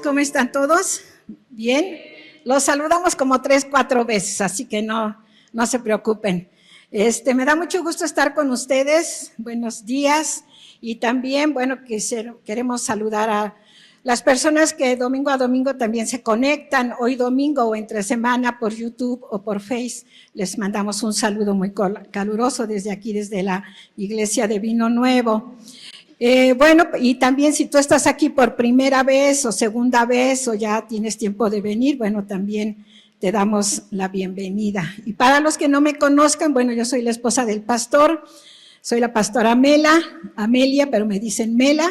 ¿cómo están todos? ¿Bien? Los saludamos como 3, 4 veces, así que no se preocupen. Me da mucho gusto estar con ustedes, buenos días, y también, bueno, queremos saludar a las personas que domingo a domingo también se conectan, hoy domingo o entre semana por YouTube o por Face, les mandamos un saludo muy caluroso desde aquí, desde la Iglesia de Vino Nuevo. Bueno, y también si tú estás aquí por primera vez o segunda vez o ya tienes tiempo de venir, bueno, también te damos la bienvenida. Y para los que no me conozcan, bueno, yo soy la esposa del pastor, soy la pastora Amelia, pero me dicen Mela,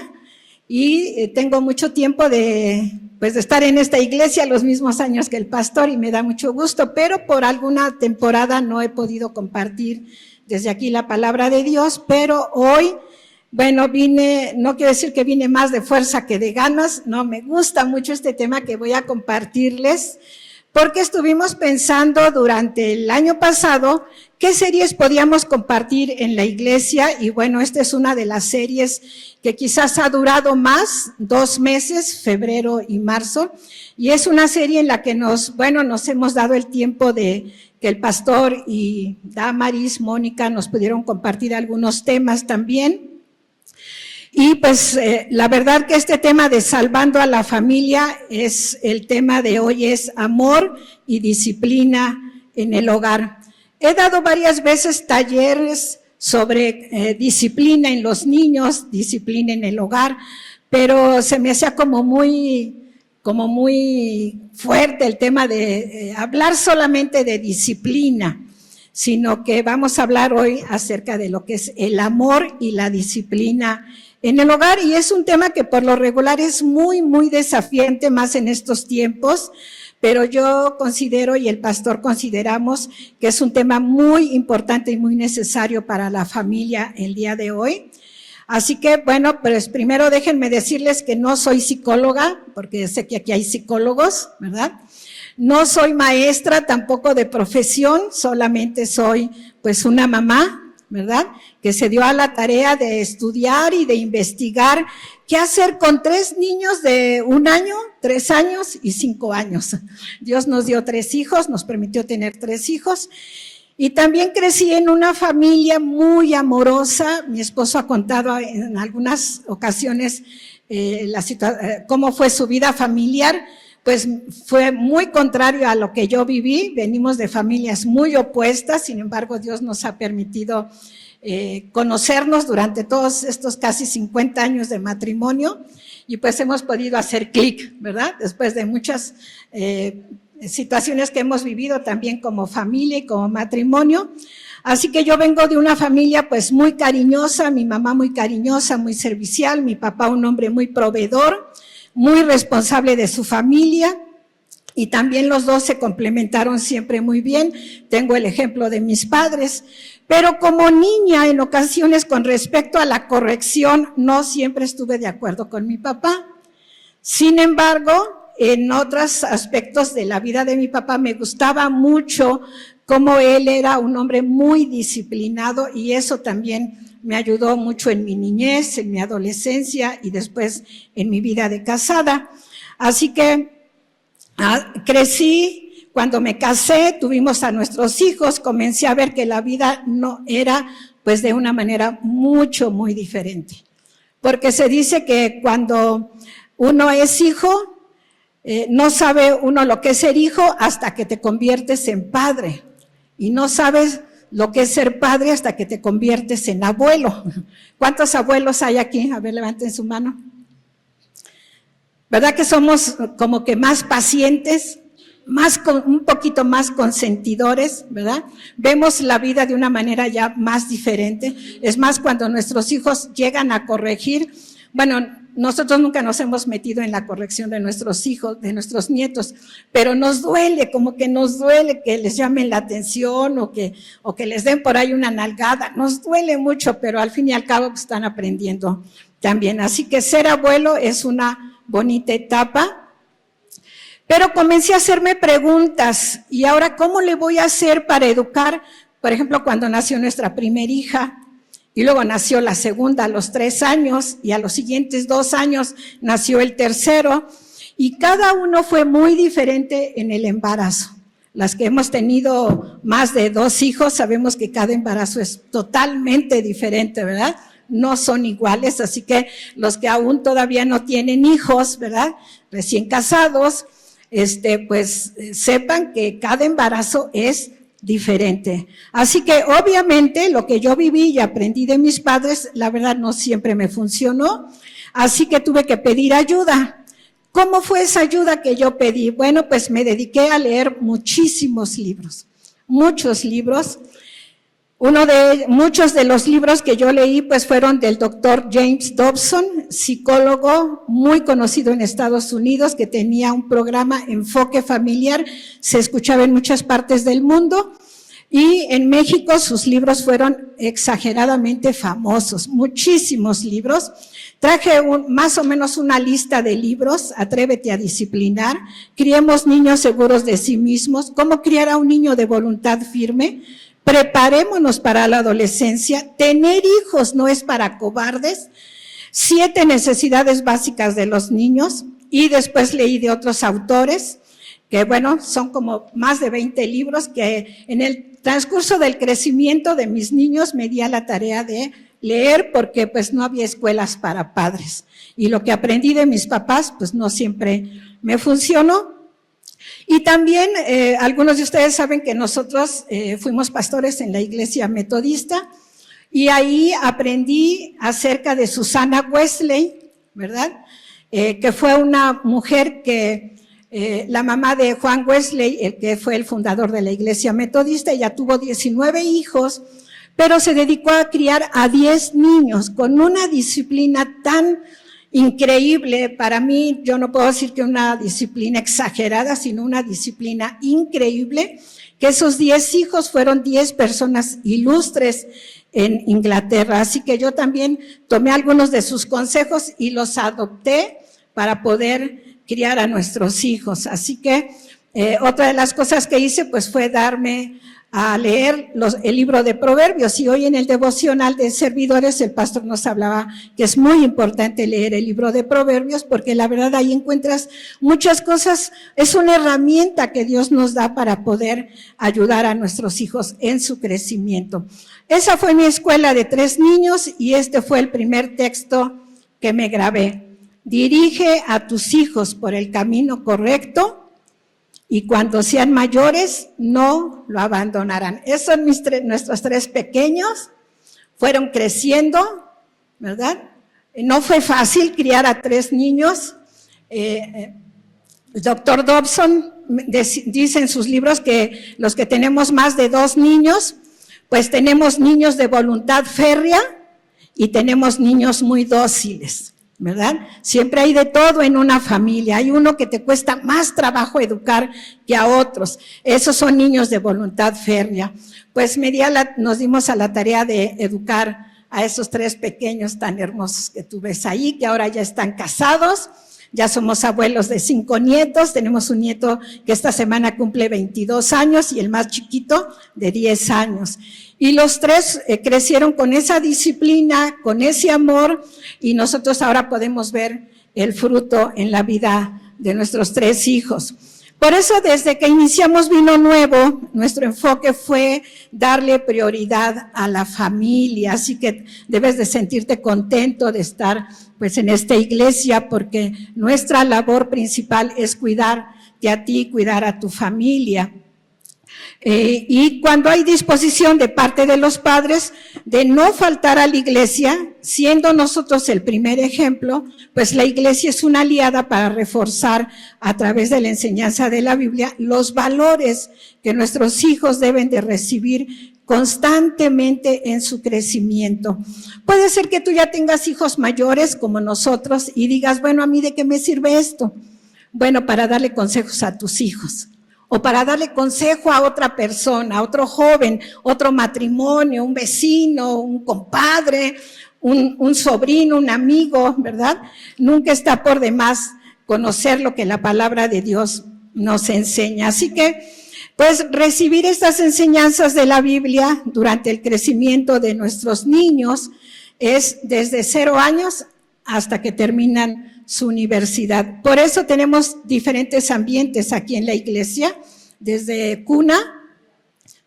y tengo mucho tiempo de estar en esta iglesia, los mismos años que el pastor, y me da mucho gusto, pero por alguna temporada no he podido compartir desde aquí la palabra de Dios, pero hoy, bueno, no quiero decir que vine más de fuerza que de ganas, no, me gusta mucho este tema que voy a compartirles, porque estuvimos pensando durante el año pasado qué series podíamos compartir en la iglesia, y bueno, esta es una de las series que quizás ha durado más, 2 meses, febrero y marzo, y es una serie en la que nos hemos dado el tiempo de que el pastor y Damaris, Mónica, nos pudieron compartir algunos temas también. Y pues la verdad que este tema de salvando a la familia el tema de hoy es amor y disciplina en el hogar. He dado varias veces talleres sobre disciplina en los niños, disciplina en el hogar, pero se me hacía como muy fuerte el tema de hablar solamente de disciplina, sino que vamos a hablar hoy acerca de lo que es el amor y la disciplina en el hogar, y es un tema que por lo regular es muy, muy desafiante, más en estos tiempos, pero yo considero y el pastor consideramos que es un tema muy importante y muy necesario para la familia el día de hoy. Así que, bueno, pues primero déjenme decirles que no soy psicóloga, porque sé que aquí hay psicólogos, ¿verdad? No soy maestra tampoco de profesión, solamente soy pues una mamá, ¿verdad?, que se dio a la tarea de estudiar y de investigar qué hacer con 3 niños de 1 año, 3 años y 5 años. Dios nos dio 3 hijos, nos permitió tener 3 hijos, y también crecí en una familia muy amorosa. Mi esposo ha contado en algunas ocasiones cómo fue su vida familiar, pues fue muy contrario a lo que yo viví. Venimos de familias muy opuestas, sin embargo Dios nos ha permitido conocernos durante todos estos casi 50 años de matrimonio, y pues hemos podido hacer clic, ¿verdad? Después de muchas situaciones que hemos vivido también como familia y como matrimonio. Así que yo vengo de una familia pues muy cariñosa, mi mamá muy cariñosa, muy servicial, mi papá un hombre muy proveedor, muy responsable de su familia, y también los dos se complementaron siempre muy bien. Tengo el ejemplo de mis padres, pero como niña en ocasiones con respecto a la corrección no siempre estuve de acuerdo con mi papá. Sin embargo, en otros aspectos de la vida de mi papá me gustaba mucho cómo él era un hombre muy disciplinado, y eso también me ayudó mucho en mi niñez, en mi adolescencia y después en mi vida de casada. Así que crecí. Cuando me casé, tuvimos a nuestros hijos, comencé a ver que la vida no era pues de una manera muy diferente. Porque se dice que cuando uno es hijo, no sabe uno lo que es ser hijo hasta que te conviertes en padre. Y no sabes lo que es ser padre hasta que te conviertes en abuelo. ¿Cuántos abuelos hay aquí? A ver, levanten su mano. ¿Verdad que somos como que más pacientes? Un poquito más consentidores, ¿verdad? Vemos la vida de una manera ya más diferente. Es más, cuando nuestros hijos llegan a corregir, bueno, nosotros nunca nos hemos metido en la corrección de nuestros hijos, de nuestros nietos, pero nos duele, como que nos duele que les llamen la atención o que les den por ahí una nalgada. Nos duele mucho, pero al fin y al cabo están aprendiendo también. Así que ser abuelo es una bonita etapa. Pero comencé a hacerme preguntas, y ahora, ¿cómo le voy a hacer para educar? Por ejemplo, cuando nació nuestra primera hija, y luego nació la segunda a los 3 años, y a los siguientes 2 años nació el tercero, y cada uno fue muy diferente en el embarazo. Las que hemos tenido más de 2 hijos sabemos que cada embarazo es totalmente diferente, ¿verdad? No son iguales, así que los que aún todavía no tienen hijos, ¿verdad? Recién casados, pues sepan que cada embarazo es diferente. Así que obviamente lo que yo viví y aprendí de mis padres, la verdad no siempre me funcionó, así que tuve que pedir ayuda. ¿Cómo fue esa ayuda que yo pedí? Bueno, pues me dediqué a leer muchísimos libros, muchos libros. Muchos de los libros que yo leí pues fueron del doctor James Dobson, psicólogo muy conocido en Estados Unidos, que tenía un programa Enfoque Familiar, se escuchaba en muchas partes del mundo, y en México sus libros fueron exageradamente famosos, muchísimos libros. Traje más o menos una lista de libros: Atrévete a disciplinar, Criemos niños seguros de sí mismos, Cómo criar a un niño de voluntad firme, Preparémonos para la adolescencia, Tener hijos no es para cobardes, 7 necesidades básicas de los niños, y después leí de otros autores, que bueno, son como más de 20 libros que en el transcurso del crecimiento de mis niños me di a la tarea de leer, porque pues no había escuelas para padres, y lo que aprendí de mis papás pues no siempre me funcionó. Y también algunos de ustedes saben que nosotros fuimos pastores en la iglesia metodista, y ahí aprendí acerca de Susana Wesley, ¿verdad? Que fue una mujer que, la mamá de Juan Wesley, el que fue el fundador de la iglesia metodista. Ella tuvo 19 hijos, pero se dedicó a criar a 10 niños con una disciplina tan increíble. Para mí, yo no puedo decir que una disciplina exagerada, sino una disciplina increíble, que esos 10 hijos fueron 10 personas ilustres en Inglaterra. Así que yo también tomé algunos de sus consejos y los adopté para poder criar a nuestros hijos. Así que otra de las cosas que hice pues fue darme a leer el libro de Proverbios, y hoy en el devocional de servidores el pastor nos hablaba que es muy importante leer el libro de Proverbios, porque la verdad ahí encuentras muchas cosas. Es una herramienta que Dios nos da para poder ayudar a nuestros hijos en su crecimiento. Esa fue mi escuela de 3 niños, y este fue el primer texto que me grabé: dirige a tus hijos por el camino correcto, y cuando sean mayores no lo abandonarán. Esos son nuestros 3 pequeños, fueron creciendo, ¿verdad? No fue fácil criar a 3 niños. El doctor Dobson dice en sus libros que los que tenemos más de 2 niños, pues tenemos niños de voluntad férrea y tenemos niños muy dóciles, ¿verdad? Siempre hay de todo en una familia. Hay uno que te cuesta más trabajo educar que a otros. Esos son niños de voluntad férrea. Pues nos dimos a la tarea de educar a esos 3 pequeños tan hermosos que tú ves ahí, que ahora ya están casados. Ya somos abuelos de 5 nietos, tenemos un nieto que esta semana cumple 22 años y el más chiquito de 10 años. Y los 3 crecieron con esa disciplina, con ese amor, y nosotros ahora podemos ver el fruto en la vida de nuestros 3 hijos. Por eso, desde que iniciamos Vino Nuevo, nuestro enfoque fue darle prioridad a la familia. Así que debes de sentirte contento de estar pues en esta iglesia, porque nuestra labor principal es cuidarte a ti, cuidar a tu familia. Y cuando hay disposición de parte de los padres de no faltar a la iglesia, siendo nosotros el primer ejemplo, pues la iglesia es una aliada para reforzar a través de la enseñanza de la Biblia los valores que nuestros hijos deben de recibir constantemente en su crecimiento. Puede ser que tú ya tengas hijos mayores como nosotros y digas, bueno, ¿a mí de qué me sirve esto? Bueno, para darle consejos a tus hijos, o para darle consejo a otra persona, a otro joven, otro matrimonio, un vecino, un compadre, un sobrino, un amigo, ¿verdad? Nunca está por demás conocer lo que la palabra de Dios nos enseña. Así que, pues, recibir estas enseñanzas de la Biblia durante el crecimiento de nuestros niños es desde 0 años hasta que terminan su universidad. Por eso tenemos diferentes ambientes aquí en la iglesia, desde cuna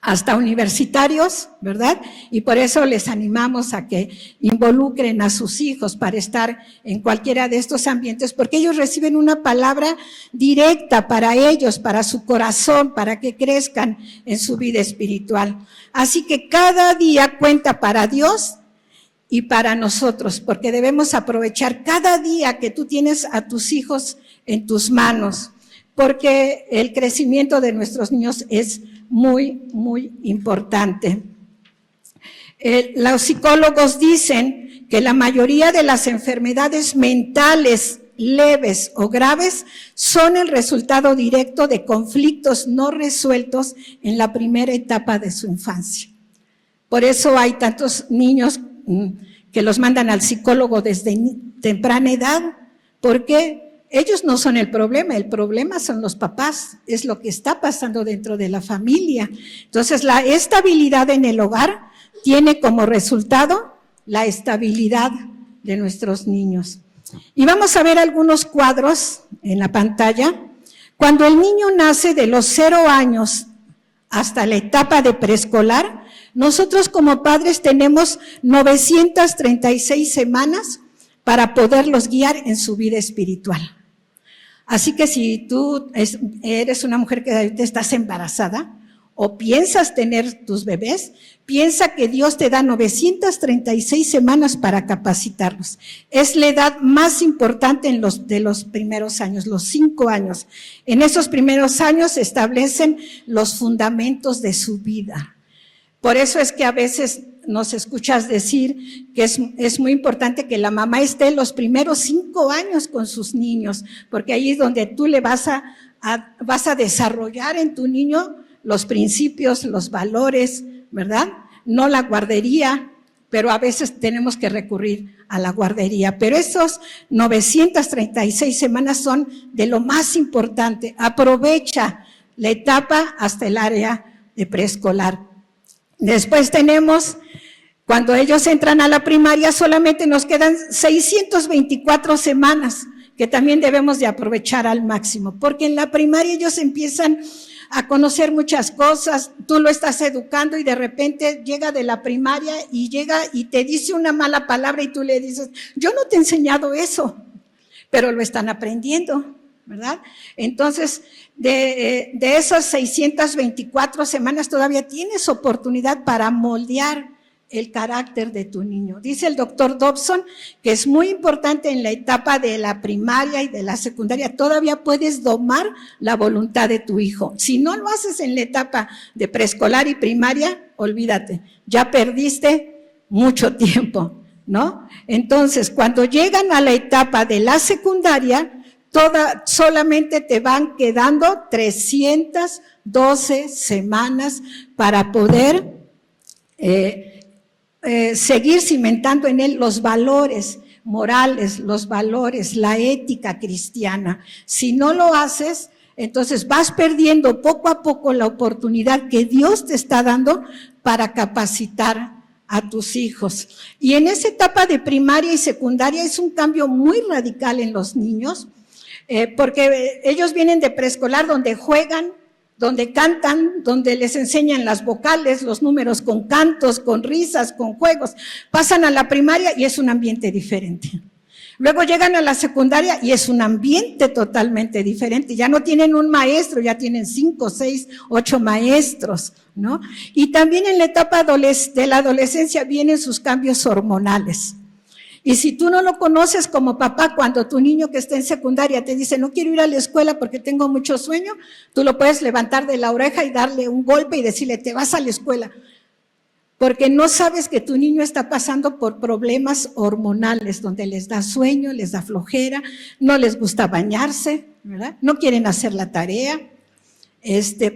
hasta universitarios, ¿verdad? Y por eso les animamos a que involucren a sus hijos para estar en cualquiera de estos ambientes, porque ellos reciben una palabra directa para ellos, para su corazón, para que crezcan en su vida espiritual. Así que cada día cuenta para Dios y para nosotros, porque debemos aprovechar cada día que tú tienes a tus hijos en tus manos, porque el crecimiento de nuestros niños es muy, muy importante. Los psicólogos dicen que la mayoría de las enfermedades mentales leves o graves son el resultado directo de conflictos no resueltos en la primera etapa de su infancia. Por eso hay tantos niños que los mandan al psicólogo desde temprana edad, porque ellos no son el problema son los papás, es lo que está pasando dentro de la familia. Entonces, la estabilidad en el hogar tiene como resultado la estabilidad de nuestros niños. Y vamos a ver algunos cuadros en la pantalla. Cuando el niño nace de los 0 años hasta la etapa de preescolar, nosotros como padres tenemos 936 semanas para poderlos guiar en su vida espiritual. Así que si tú eres una mujer que ahorita estás embarazada o piensas tener tus bebés, piensa que Dios te da 936 semanas para capacitarlos. Es la edad más importante de los primeros años, los 5 años. En esos primeros años se establecen los fundamentos de su vida. Por eso es que a veces nos escuchas decir que es muy importante que la mamá esté los primeros 5 años con sus niños, porque ahí es donde tú le vas a desarrollar en tu niño los principios, los valores, ¿verdad? No la guardería, pero a veces tenemos que recurrir a la guardería. Pero esos 936 semanas son de lo más importante. Aprovecha la etapa hasta el área de preescolar. Después tenemos, cuando ellos entran a la primaria, solamente nos quedan 624 semanas, que también debemos de aprovechar al máximo, porque en la primaria ellos empiezan a conocer muchas cosas, tú lo estás educando y de repente llega de la primaria y llega y te dice una mala palabra y tú le dices, yo no te he enseñado eso, pero lo están aprendiendo, ¿verdad? Entonces, de esas 624 semanas todavía tienes oportunidad para moldear el carácter de tu niño. Dice el doctor Dobson que es muy importante en la etapa de la primaria y de la secundaria, todavía puedes domar la voluntad de tu hijo. Si no lo haces en la etapa de preescolar y primaria, olvídate, ya perdiste mucho tiempo, ¿no? Entonces, cuando llegan a la etapa de la secundaria, solamente te van quedando 312 semanas para poder seguir cimentando en él los valores morales, los valores, la ética cristiana. Si no lo haces, entonces vas perdiendo poco a poco la oportunidad que Dios te está dando para capacitar a tus hijos. Y en esa etapa de primaria y secundaria es un cambio muy radical en los niños, porque ellos vienen de preescolar donde juegan, donde cantan, donde les enseñan las vocales, los números con cantos, con risas, con juegos. Pasan a la primaria y es un ambiente diferente. Luego llegan a la secundaria y es un ambiente totalmente diferente. Ya no tienen un maestro, ya tienen 5, 6, 8 maestros, ¿no? Y también en la etapa de la adolescencia vienen sus cambios hormonales. Y si tú no lo conoces como papá, cuando tu niño que está en secundaria te dice, no quiero ir a la escuela porque tengo mucho sueño, tú lo puedes levantar de la oreja y darle un golpe y decirle, te vas a la escuela. Porque no sabes que tu niño está pasando por problemas hormonales, donde les da sueño, les da flojera, no les gusta bañarse, ¿verdad? No quieren hacer la tarea,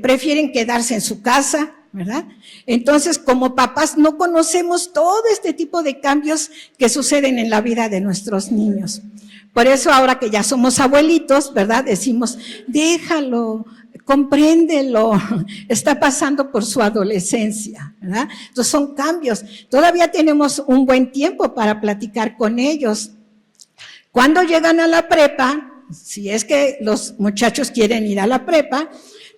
prefieren quedarse en su casa, ¿verdad? Entonces, como papás no conocemos todo este tipo de cambios que suceden en la vida de nuestros niños. Por eso ahora que ya somos abuelitos, ¿verdad? Decimos, déjalo, compréndelo, está pasando por su adolescencia, ¿verdad? Entonces son cambios. Todavía tenemos un buen tiempo para platicar con ellos. Cuando llegan a la prepa, si es que los muchachos quieren ir a la prepa,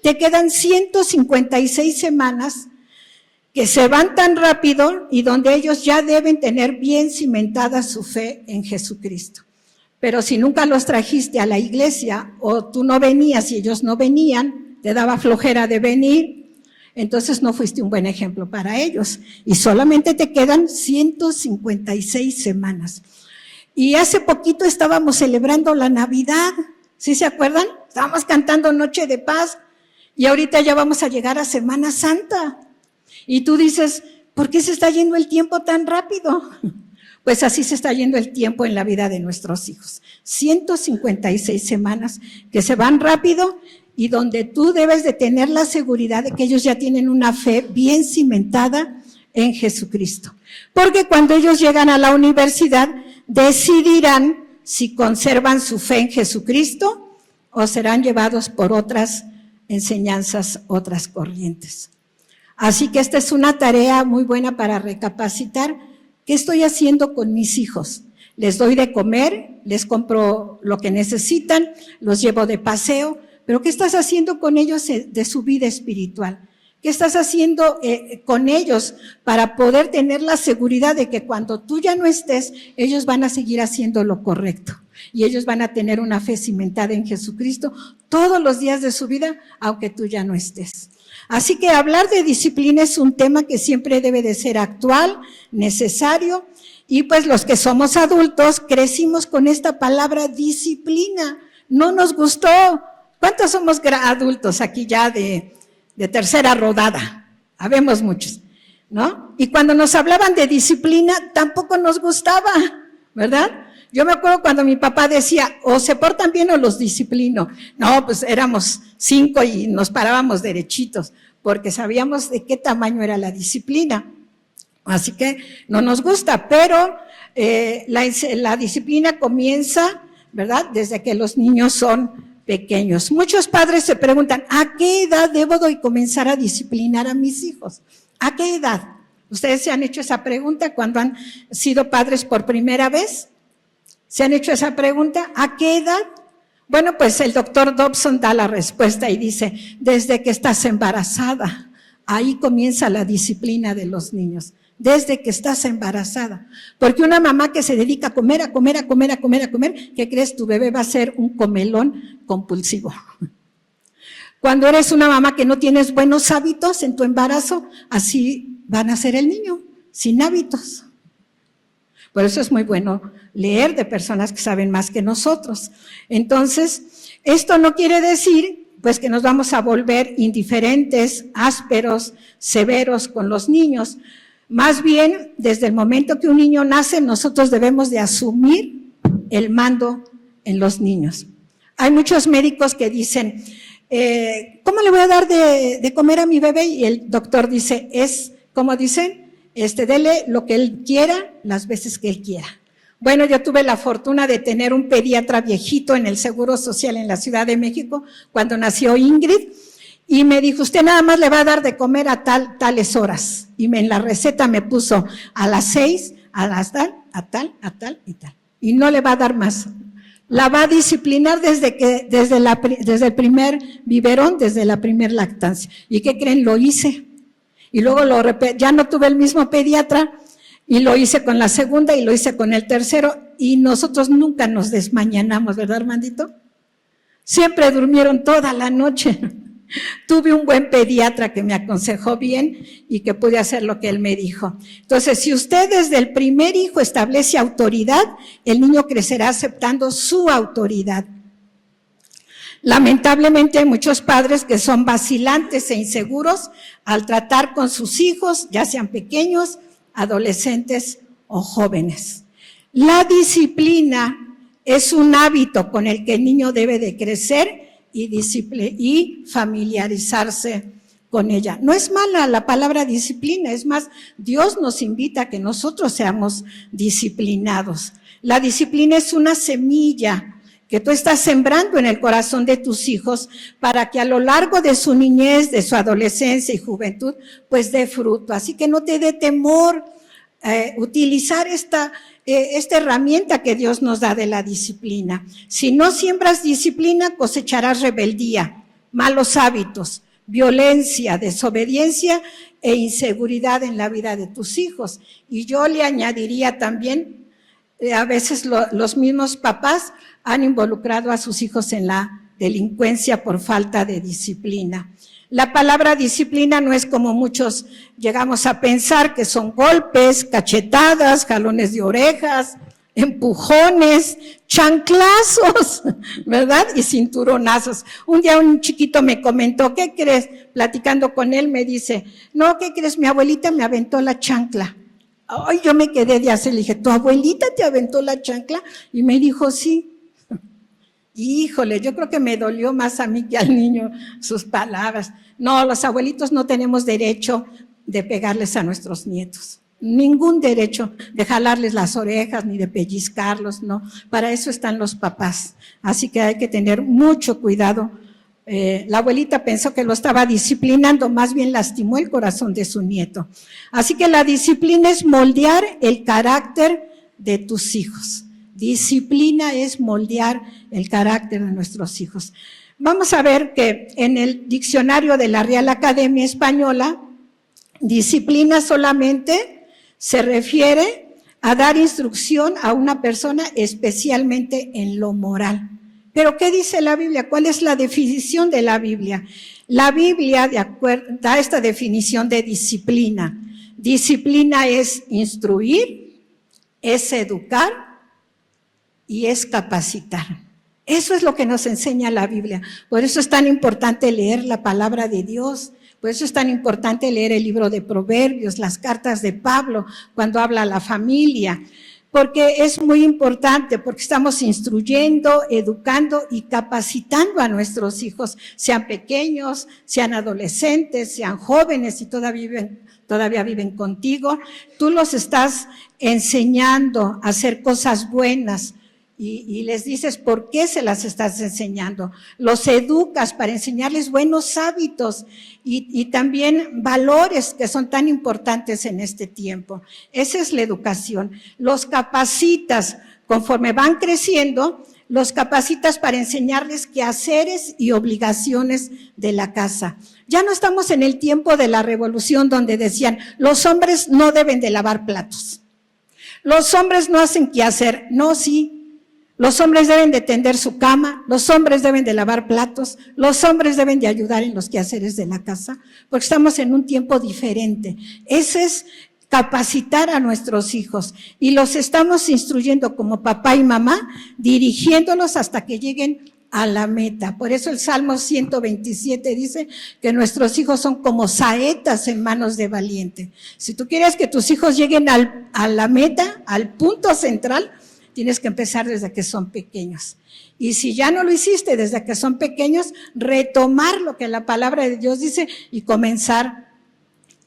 te quedan 156 semanas que se van tan rápido y donde ellos ya deben tener bien cimentada su fe en Jesucristo. Pero si nunca los trajiste a la iglesia o tú no venías y ellos no venían, te daba flojera de venir, entonces no fuiste un buen ejemplo para ellos. Y solamente te quedan 156 semanas. Y hace poquito estábamos celebrando la Navidad, ¿sí se acuerdan? Estábamos cantando Noche de Paz y ahorita ya vamos a llegar a Semana Santa. Y tú dices, ¿por qué se está yendo el tiempo tan rápido? Pues así se está yendo el tiempo en la vida de nuestros hijos. 156 semanas que se van rápido y donde tú debes de tener la seguridad de que ellos ya tienen una fe bien cimentada en Jesucristo. Porque cuando ellos llegan a la universidad, decidirán si conservan su fe en Jesucristo o serán llevados por otras enseñanzas, otras corrientes. Así que esta es una tarea muy buena para recapacitar. ¿Qué estoy haciendo con mis hijos? Les doy de comer, les compro lo que necesitan, los llevo de paseo, pero ¿qué estás haciendo con ellos de su vida espiritual? ¿Qué estás haciendo con ellos para poder tener la seguridad de que cuando tú ya no estés, ellos van a seguir haciendo lo correcto? Y ellos van a tener una fe cimentada en Jesucristo todos los días de su vida, aunque tú ya no estés. Así que hablar de disciplina es un tema que siempre debe de ser actual, necesario, y pues los que somos adultos crecimos con esta palabra disciplina. No nos gustó. ¿Cuántos somos adultos aquí ya de tercera rodada? Habemos muchos, ¿no? Y cuando nos hablaban de disciplina tampoco nos gustaba, ¿verdad? Yo me acuerdo cuando mi papá decía, o se portan bien o los disciplino. No, pues éramos 5 y nos parábamos derechitos, porque sabíamos de qué tamaño era la disciplina. Así que no nos gusta, pero la disciplina comienza, ¿verdad?, desde que los niños son pequeños. Muchos padres se preguntan, ¿a qué edad debo de comenzar a disciplinar a mis hijos? ¿A qué edad? ¿Ustedes se han hecho esa pregunta cuando han sido padres por primera vez? ¿Se han hecho esa pregunta? ¿A qué edad? Bueno, pues el doctor Dobson da la respuesta y dice, desde que estás embarazada, ahí comienza la disciplina de los niños, desde que estás embarazada. Porque una mamá que se dedica a comer, ¿qué crees? Tu bebé va a ser un comelón compulsivo. Cuando eres una mamá que no tienes buenos hábitos en tu embarazo, así van a ser el niño, sin hábitos. Por eso es muy bueno leer de personas que saben más que nosotros. Entonces, esto no quiere decir pues que nos vamos a volver indiferentes, ásperos, severos con los niños. Más bien, desde el momento que un niño nace, nosotros debemos de asumir el mando en los niños. Hay muchos médicos que dicen, ¿cómo le voy a dar de comer a mi bebé? Y el doctor dice, ¿cómo dicen? Dele lo que él quiera, las veces que él quiera. Bueno, yo tuve la fortuna de tener un pediatra viejito en el Seguro Social en la Ciudad de México, cuando nació Ingrid, y me dijo, usted nada más le va a dar de comer a tales horas. Y en la receta me puso a las 6, a las tal y tal. Y no le va a dar más. La va a disciplinar desde el primer biberón, desde la primer lactancia. ¿Y qué creen? Lo hice. Y luego ya no tuve el mismo pediatra y lo hice con la segunda y lo hice con el tercero y nosotros nunca nos desmañanamos, ¿verdad, Armandito? Siempre durmieron toda la noche. Tuve un buen pediatra que me aconsejó bien y que pude hacer lo que él me dijo. Entonces, si usted desde el primer hijo establece autoridad, el niño crecerá aceptando su autoridad. Lamentablemente hay muchos padres que son vacilantes e inseguros al tratar con sus hijos, ya sean pequeños, adolescentes o jóvenes. La disciplina es un hábito con el que el niño debe de crecer y familiarizarse con ella. No es mala la palabra disciplina, es más, Dios nos invita a que nosotros seamos disciplinados. La disciplina es una semilla que tú estás sembrando en el corazón de tus hijos para que a lo largo de su niñez, de su adolescencia y juventud, pues dé fruto. Así que no te dé temor utilizar esta herramienta que Dios nos da de la disciplina. Si no siembras disciplina, cosecharás rebeldía, malos hábitos, violencia, desobediencia e inseguridad en la vida de tus hijos. Y yo le añadiría también, a veces los mismos papás han involucrado a sus hijos en la delincuencia por falta de disciplina. La palabra disciplina no es como muchos llegamos a pensar, que son golpes, cachetadas, jalones de orejas, empujones, chanclazos, ¿verdad? Y cinturonazos. Un día un chiquito me comentó, ¿qué crees? Platicando con él me dice, no, ¿qué crees? Mi abuelita me aventó la chancla. Ay, yo me quedé de hacer, le dije, ¿tu abuelita te aventó la chancla? Y me dijo, sí. Híjole, yo creo que me dolió más a mí que al niño sus palabras. No, los abuelitos no tenemos derecho de pegarles a nuestros nietos. Ningún derecho de jalarles las orejas ni de pellizcarlos, no. Para eso están los papás. Así que hay que tener mucho cuidado. La abuelita pensó que lo estaba disciplinando, más bien lastimó el corazón de su nieto. Así que la disciplina es moldear el carácter de tus hijos. Disciplina es moldear el carácter de nuestros hijos. Vamos a ver que en el diccionario de la Real Academia Española, disciplina solamente se refiere a dar instrucción a una persona especialmente en lo moral. Pero ¿qué dice la Biblia? ¿Cuál es la definición de la Biblia? La Biblia da esta definición de disciplina. Disciplina es instruir, es educar y es capacitar. Eso es lo que nos enseña la Biblia. Por eso es tan importante leer la palabra de Dios. Por eso es tan importante leer el libro de Proverbios, las cartas de Pablo, cuando habla a la familia. Porque es muy importante, porque estamos instruyendo, educando y capacitando a nuestros hijos, sean pequeños, sean adolescentes, sean jóvenes y todavía viven contigo. Tú los estás enseñando a hacer cosas buenas. Y les dices por qué se las estás enseñando. Los educas para enseñarles buenos hábitos y también valores que son tan importantes en este tiempo. Esa es la educación. Los capacitas, conforme van creciendo, los capacitas para enseñarles quehaceres y obligaciones de la casa. Ya no estamos en el tiempo de la revolución donde decían, los hombres no deben de lavar platos. Los hombres no hacen quehacer. No, sí. Los hombres deben de tender su cama, los hombres deben de lavar platos, los hombres deben de ayudar en los quehaceres de la casa, porque estamos en un tiempo diferente. Ese es capacitar a nuestros hijos y los estamos instruyendo como papá y mamá, dirigiéndolos hasta que lleguen a la meta. Por eso el Salmo 127 dice que nuestros hijos son como saetas en manos de valiente. Si tú quieres que tus hijos lleguen a la meta, al punto central, tienes que empezar desde que son pequeños. Y si ya no lo hiciste desde que son pequeños, retomar lo que la palabra de Dios dice y comenzar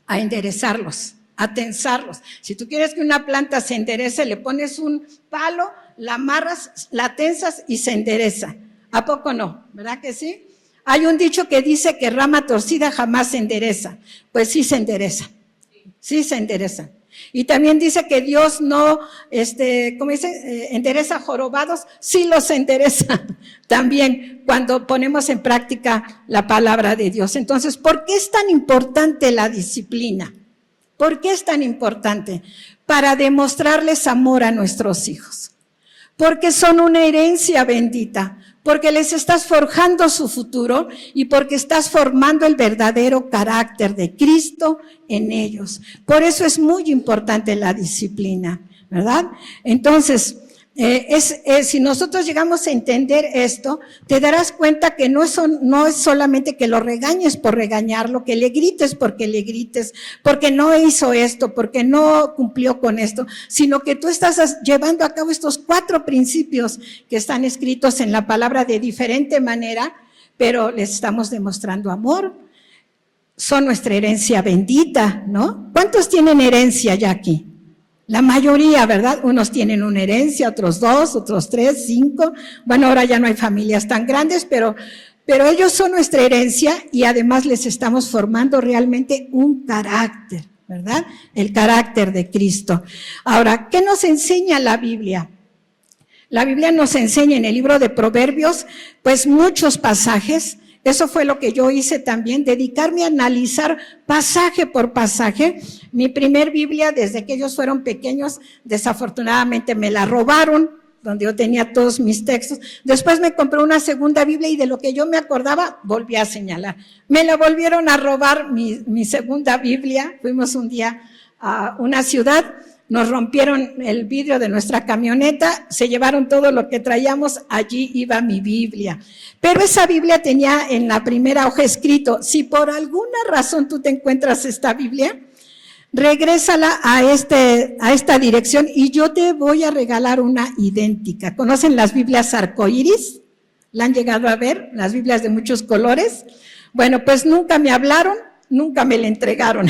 a enderezarlos, a tensarlos. Si tú quieres que una planta se enderece, le pones un palo, la amarras, la tensas y se endereza. ¿A poco no? ¿Verdad que sí? Hay un dicho que dice que rama torcida jamás se endereza. Pues sí se endereza. Sí se endereza. Y también dice que Dios no, ¿cómo dice? Endereza jorobados, sí los endereza también cuando ponemos en práctica la palabra de Dios. Entonces, ¿por qué es tan importante la disciplina? ¿Por qué es tan importante? Para demostrarles amor a nuestros hijos. Porque son una herencia bendita. Porque les estás forjando su futuro y porque estás formando el verdadero carácter de Cristo en ellos. Por eso es muy importante la disciplina, ¿verdad? Entonces, si nosotros llegamos a entender esto, te darás cuenta que no es solamente que lo regañes por regañarlo, que le grites porque le grites, porque no hizo esto, porque no cumplió con esto, sino que tú estás llevando a cabo estos 4 principios que están escritos en la palabra de diferente manera, pero les estamos demostrando amor. Son nuestra herencia bendita, ¿no? ¿Cuántos tienen herencia ya aquí? La mayoría, ¿verdad? Unos tienen una herencia, otros 2, otros 3, 5. Bueno, ahora ya no hay familias tan grandes, pero ellos son nuestra herencia y además les estamos formando realmente un carácter, ¿verdad? El carácter de Cristo. Ahora, ¿qué nos enseña la Biblia? La Biblia nos enseña en el libro de Proverbios, pues muchos pasajes. Eso fue lo que yo hice también, dedicarme a analizar pasaje por pasaje. Mi primer Biblia, desde que ellos fueron pequeños, desafortunadamente me la robaron, donde yo tenía todos mis textos. Después me compré una segunda Biblia y de lo que yo me acordaba, volví a señalar. Me la volvieron a robar mi segunda Biblia. Fuimos un día a una ciudad, nos rompieron el vidrio de nuestra camioneta, se llevaron todo lo que traíamos, allí iba mi Biblia. Pero esa Biblia tenía en la primera hoja escrito, si por alguna razón tú te encuentras esta Biblia, regrésala a esta dirección y yo te voy a regalar una idéntica. ¿Conocen las Biblias arcoíris? ¿La han llegado a ver? Las Biblias de muchos colores. Bueno, pues nunca me hablaron, nunca me la entregaron.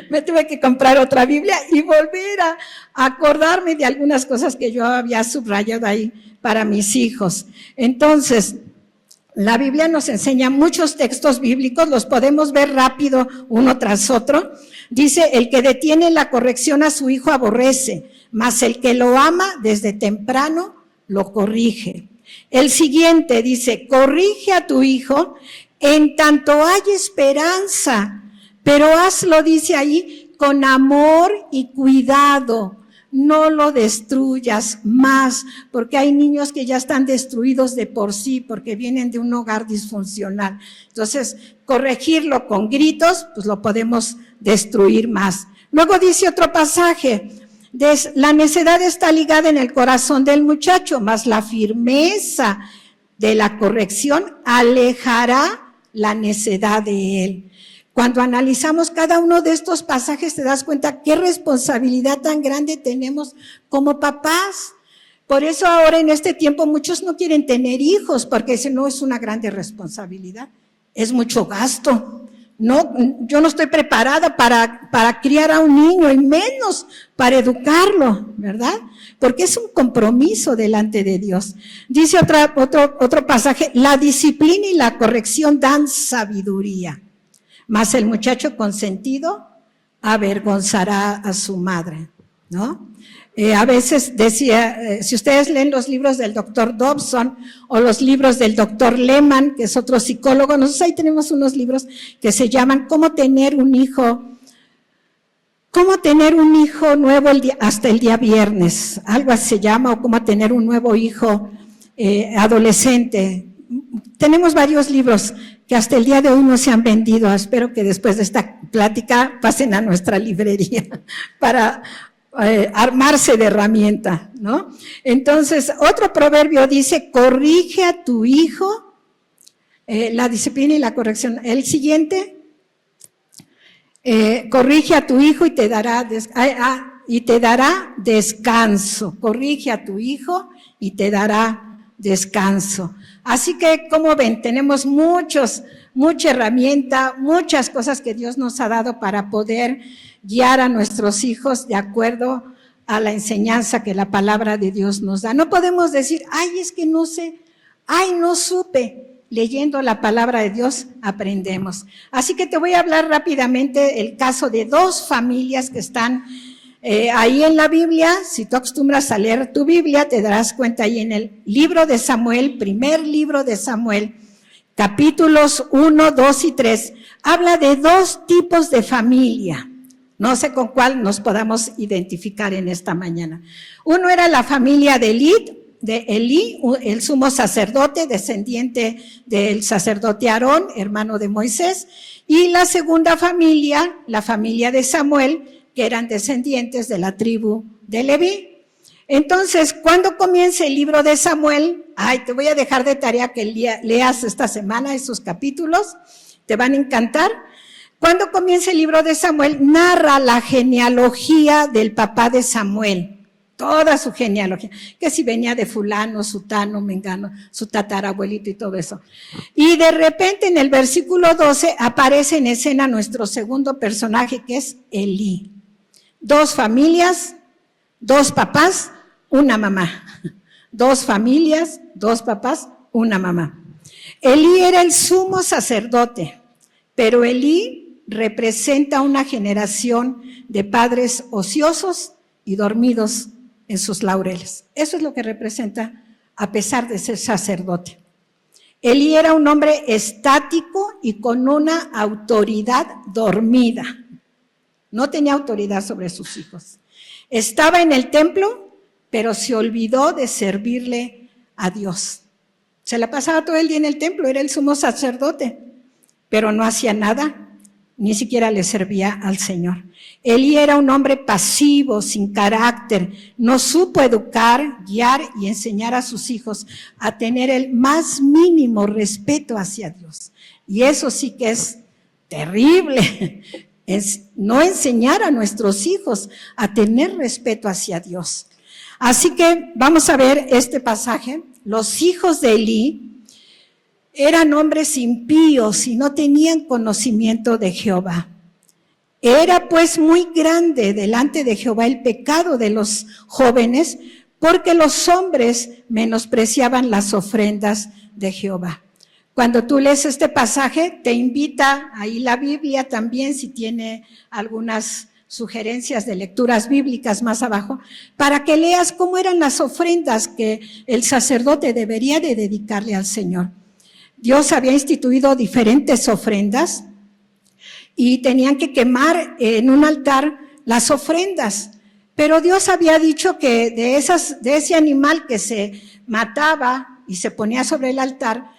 Me tuve que comprar otra Biblia y volver a acordarme de algunas cosas que yo había subrayado ahí para mis hijos. Entonces, la Biblia nos enseña muchos textos bíblicos, los podemos ver rápido uno tras otro. Dice, el que detiene la corrección a su hijo aborrece, mas el que lo ama desde temprano lo corrige. El siguiente dice, corrige a tu hijo en tanto hay esperanza, pero hazlo, dice ahí, con amor y cuidado. No lo destruyas más, porque hay niños que ya están destruidos de por sí, porque vienen de un hogar disfuncional. Entonces, corregirlo con gritos, pues lo podemos destruir más. Luego dice otro pasaje, la necedad está ligada en el corazón del muchacho, mas la firmeza de la corrección alejará la necedad de él. Cuando analizamos cada uno de estos pasajes te das cuenta qué responsabilidad tan grande tenemos como papás. Por eso ahora en este tiempo muchos no quieren tener hijos porque ese no es una grande responsabilidad, es mucho gasto. No, yo no estoy preparada para criar a un niño y menos para educarlo, ¿verdad? Porque es un compromiso delante de Dios. Dice otro pasaje, la disciplina y la corrección dan sabiduría. Mas el muchacho consentido avergonzará a su madre, ¿no? A veces decía, si ustedes leen los libros del doctor Dobson o los libros del doctor Lehman, que es otro psicólogo, nosotros ahí tenemos unos libros que se llaman ¿Cómo tener un hijo nuevo hasta el día viernes? Algo así se llama, o cómo tener un nuevo hijo adolescente. Tenemos varios libros que hasta el día de hoy no se han vendido. Espero que después de esta plática pasen a nuestra librería para armarse de herramienta, ¿no? Entonces, otro proverbio dice, corrige a tu hijo, la disciplina y la corrección. El siguiente, corrige a tu hijo y te dará descanso. Corrige a tu hijo y te dará descanso. Así que, como ven, tenemos mucha herramienta, muchas cosas que Dios nos ha dado para poder guiar a nuestros hijos de acuerdo a la enseñanza que la palabra de Dios nos da. No podemos decir, ay, es que no sé, ay, no supe. Leyendo la palabra de Dios aprendemos. Así que te voy a hablar rápidamente el caso de dos familias que están ahí en la Biblia. Si tú acostumbras a leer tu Biblia, te darás cuenta ahí en el libro de Samuel, primer libro de Samuel, capítulos 1, 2 y 3, habla de dos tipos de familia. No sé con cuál nos podamos identificar en esta mañana. Uno era la familia de Elí, el sumo sacerdote, descendiente del sacerdote Aarón, hermano de Moisés, y la segunda familia, la familia de Samuel, que eran descendientes de la tribu de Leví. Entonces, ¿cuándo comienza el libro de Samuel? Te voy a dejar de tarea que leas esta semana esos capítulos, te van a encantar. Cuando comienza el libro de Samuel, narra la genealogía del papá de Samuel, toda su genealogía, que si venía de fulano, sutano, mengano, su tatarabuelito y todo eso. Y de repente en el versículo 12 aparece en escena nuestro segundo personaje, que es Elí. Dos familias, dos papás, una mamá. Dos familias, dos papás, una mamá. Elí era el sumo sacerdote, pero Elí representa una generación de padres ociosos y dormidos en sus laureles. Eso es lo que representa a pesar de ser sacerdote. Elí era un hombre estático y con una autoridad dormida. No tenía autoridad sobre sus hijos. Estaba en el templo, pero se olvidó de servirle a Dios. Se la pasaba todo el día en el templo, era el sumo sacerdote, pero no hacía nada, ni siquiera le servía al Señor. Elí era un hombre pasivo, sin carácter, no supo educar, guiar y enseñar a sus hijos a tener el más mínimo respeto hacia Dios. Y eso sí que es terrible, es no enseñar a nuestros hijos a tener respeto hacia Dios. Así que vamos a ver este pasaje. Los hijos de Elí eran hombres impíos y no tenían conocimiento de Jehová. Era pues muy grande delante de Jehová el pecado de los jóvenes, porque los hombres menospreciaban las ofrendas de Jehová. Cuando tú lees este pasaje, te invita ahí la Biblia también, si tiene algunas sugerencias de lecturas bíblicas más abajo, para que leas cómo eran las ofrendas que el sacerdote debería de dedicarle al Señor. Dios había instituido diferentes ofrendas y tenían que quemar en un altar las ofrendas, pero Dios había dicho que de ese animal que se mataba y se ponía sobre el altar,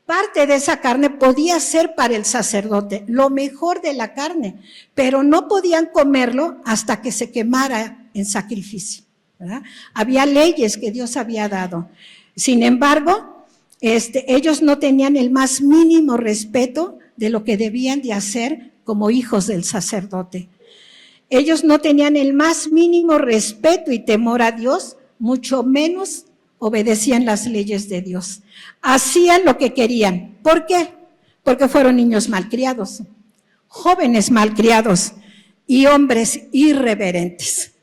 parte de esa carne podía ser para el sacerdote, lo mejor de la carne, pero no podían comerlo hasta que se quemara en sacrificio, ¿verdad? Había leyes que Dios había dado. Sin embargo, ellos no tenían el más mínimo respeto de lo que debían de hacer como hijos del sacerdote. Ellos no tenían el más mínimo respeto y temor a Dios, mucho menos obedecían las leyes de Dios. Hacían lo que querían. ¿Por qué? Porque fueron niños malcriados, jóvenes malcriados y hombres irreverentes.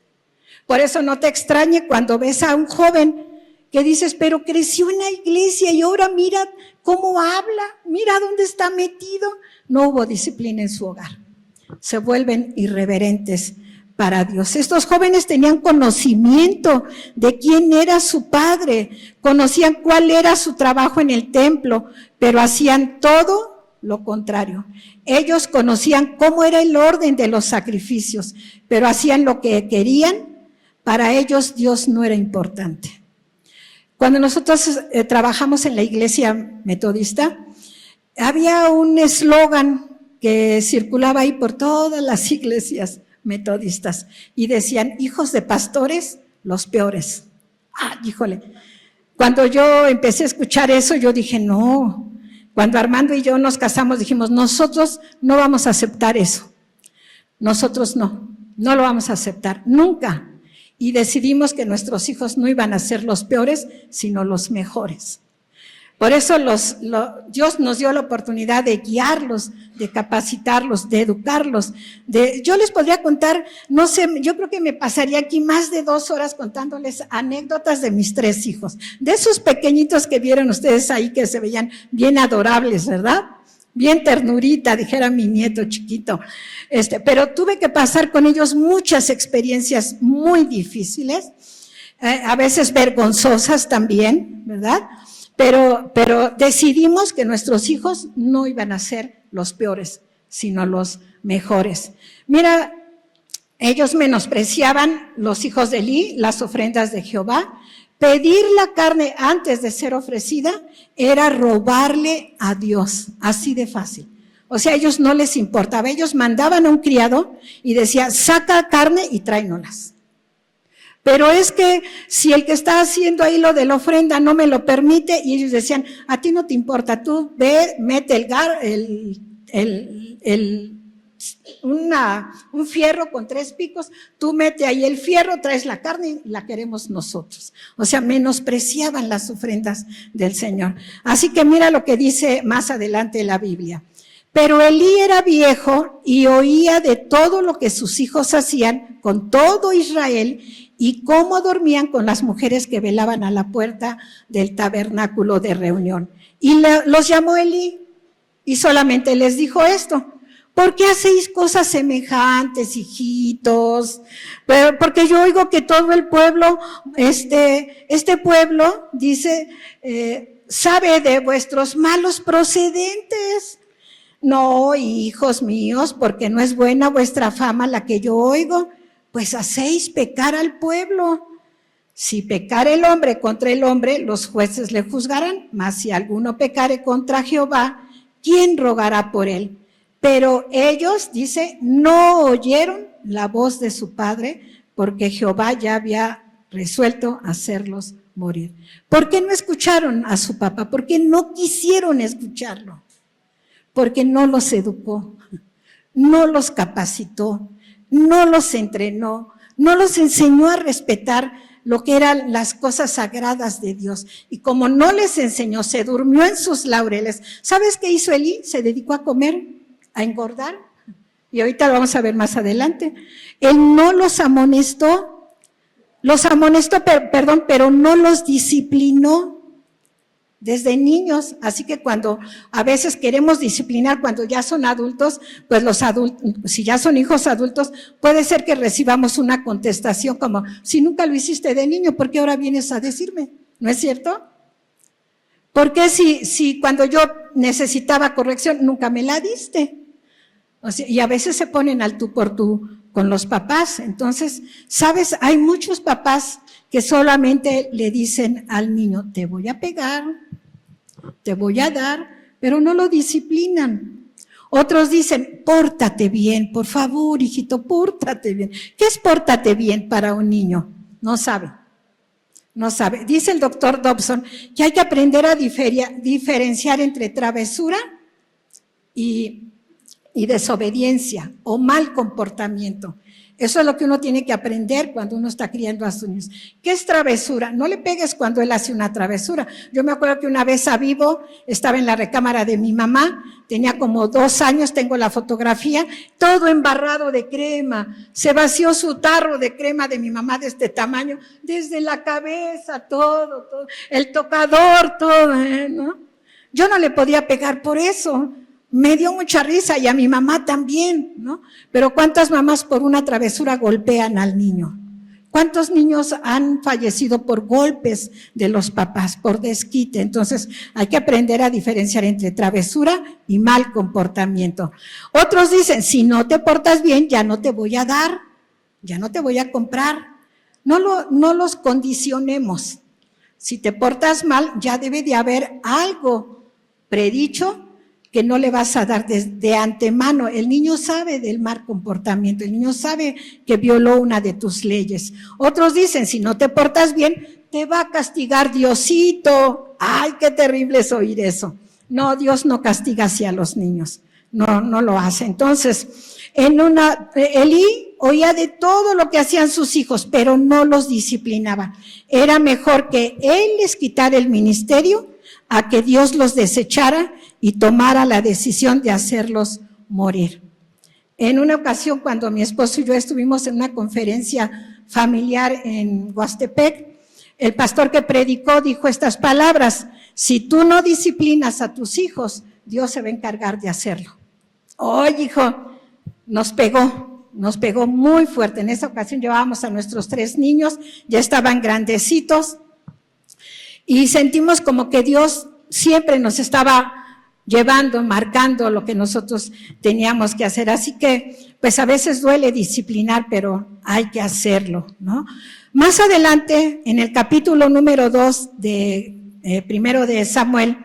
Por eso no te extrañe cuando ves a un joven que dices, pero creció en la iglesia y ahora mira cómo habla, mira dónde está metido. No hubo disciplina en su hogar. Se vuelven irreverentes para Dios. Estos jóvenes tenían conocimiento de quién era su padre, conocían cuál era su trabajo en el templo, pero hacían todo lo contrario. Ellos conocían cómo era el orden de los sacrificios, pero hacían lo que querían. Para ellos Dios no era importante. Cuando nosotros trabajamos en la iglesia metodista, había un eslogan que circulaba ahí por todas las iglesias metodistas y decían, hijos de pastores, los peores. Híjole, cuando yo empecé a escuchar eso, yo dije, no. Cuando Armando y yo nos casamos, dijimos, nosotros no vamos a aceptar eso. Nosotros no lo vamos a aceptar, nunca. Y decidimos que nuestros hijos no iban a ser los peores, sino los mejores. Por eso Dios nos dio la oportunidad de guiarlos, de capacitarlos, de educarlos. Yo les podría contar, no sé, yo creo que me pasaría aquí más de 2 horas contándoles anécdotas de mis 3 hijos. De esos pequeñitos que vieron ustedes ahí que se veían bien adorables, ¿verdad? Bien ternurita, dijera mi nieto chiquito. Pero tuve que pasar con ellos muchas experiencias muy difíciles, a veces vergonzosas también, ¿verdad? Pero decidimos que nuestros hijos no iban a ser los peores, sino los mejores. Mira, ellos menospreciaban, los hijos de Elí, las ofrendas de Jehová. Pedir la carne antes de ser ofrecida era robarle a Dios, así de fácil. O sea, a ellos no les importaba, ellos mandaban a un criado y decía, saca carne y tráenolas. Pero es que si el que está haciendo ahí lo de la ofrenda no me lo permite, y ellos decían, a ti no te importa, tú ve, mete un fierro con 3 picos, tú mete ahí el fierro, traes la carne y la queremos nosotros. O sea, menospreciaban las ofrendas del Señor. Así que mira lo que dice más adelante la Biblia. Pero Elí era viejo y oía de todo lo que sus hijos hacían con todo Israel y cómo dormían con las mujeres que velaban a la puerta del tabernáculo de reunión. Y los llamó Elí y solamente les dijo esto. ¿Por qué hacéis cosas semejantes, hijitos? Porque yo oigo que todo el pueblo, este pueblo, dice, sabe de vuestros malos procedentes. No, hijos míos, porque no es buena vuestra fama la que yo oigo, pues hacéis pecar al pueblo. Si pecare el hombre contra el hombre, los jueces le juzgarán, mas si alguno pecare contra Jehová, ¿quién rogará por él? Pero ellos, dice, no oyeron la voz de su padre, porque Jehová ya había resuelto hacerlos morir. ¿Por qué no escucharon a su papá? ¿Por qué no quisieron escucharlo? Porque no los educó, no los capacitó, no los entrenó, no los enseñó a respetar lo que eran las cosas sagradas de Dios. Y como no les enseñó, se durmió en sus laureles. ¿Sabes qué hizo Elí? Se dedicó a comer, a engordar. Y ahorita lo vamos a ver más adelante. Él no los amonestó, pero no los disciplinó desde niños. Así que cuando a veces queremos disciplinar cuando ya son adultos, pues los adultos, si ya son hijos adultos, puede ser que recibamos una contestación como, si nunca lo hiciste de niño, ¿por qué ahora vienes a decirme? ¿No es cierto? ¿Por qué si cuando yo necesitaba corrección nunca me la diste? O sea, y a veces se ponen al tú por tú con los papás. Entonces, ¿sabes? Hay muchos papás que solamente le dicen al niño, te voy a pegar, te voy a dar, pero no lo disciplinan. Otros dicen, pórtate bien, por favor, hijito, pórtate bien. ¿Qué es pórtate bien para un niño? No sabe. Dice el doctor Dobson que hay que aprender a diferenciar entre travesura y desobediencia o mal comportamiento. Eso es lo que uno tiene que aprender cuando uno está criando a sus niños. ¿Qué es travesura? No le pegues cuando él hace una travesura. Yo me acuerdo que una vez a Vivo, estaba en la recámara de mi mamá, tenía como 2 años, tengo la fotografía, todo embarrado de crema. Se vació su tarro de crema de mi mamá de este tamaño, desde la cabeza, todo, el tocador, todo, ¿no? Yo no le podía pegar por eso. Me dio mucha risa y a mi mamá también, ¿no? Pero ¿cuántas mamás por una travesura golpean al niño? ¿Cuántos niños han fallecido por golpes de los papás, por desquite? Entonces hay que aprender a diferenciar entre travesura y mal comportamiento. Otros dicen, si no te portas bien, ya no te voy a dar, ya no te voy a comprar. No los condicionemos. Si te portas mal, ya debe de haber algo predicho que no le vas a dar de antemano. El niño sabe del mal comportamiento, el niño sabe que violó una de tus leyes. Otros dicen, si no te portas bien, te va a castigar Diosito. Ay, qué terrible es oír eso. No, Dios no castiga así a los niños, no lo hace. Entonces, Elí oía de todo lo que hacían sus hijos, pero no los disciplinaba. Era mejor que él les quitara el ministerio a que Dios los desechara y tomara la decisión de hacerlos morir. En una ocasión, cuando mi esposo y yo estuvimos en una conferencia familiar en Huastepec, el pastor que predicó dijo estas palabras: si tú no disciplinas a tus hijos, Dios se va a encargar de hacerlo. Oye, hijo, nos pegó muy fuerte. En esa ocasión llevábamos a nuestros 3 niños, ya estaban grandecitos, y sentimos como que Dios siempre nos estaba llevando, marcando lo que nosotros teníamos que hacer. Así que, pues a veces duele disciplinar, pero hay que hacerlo, ¿no? Más adelante, en el capítulo número 2 de primero de Samuel,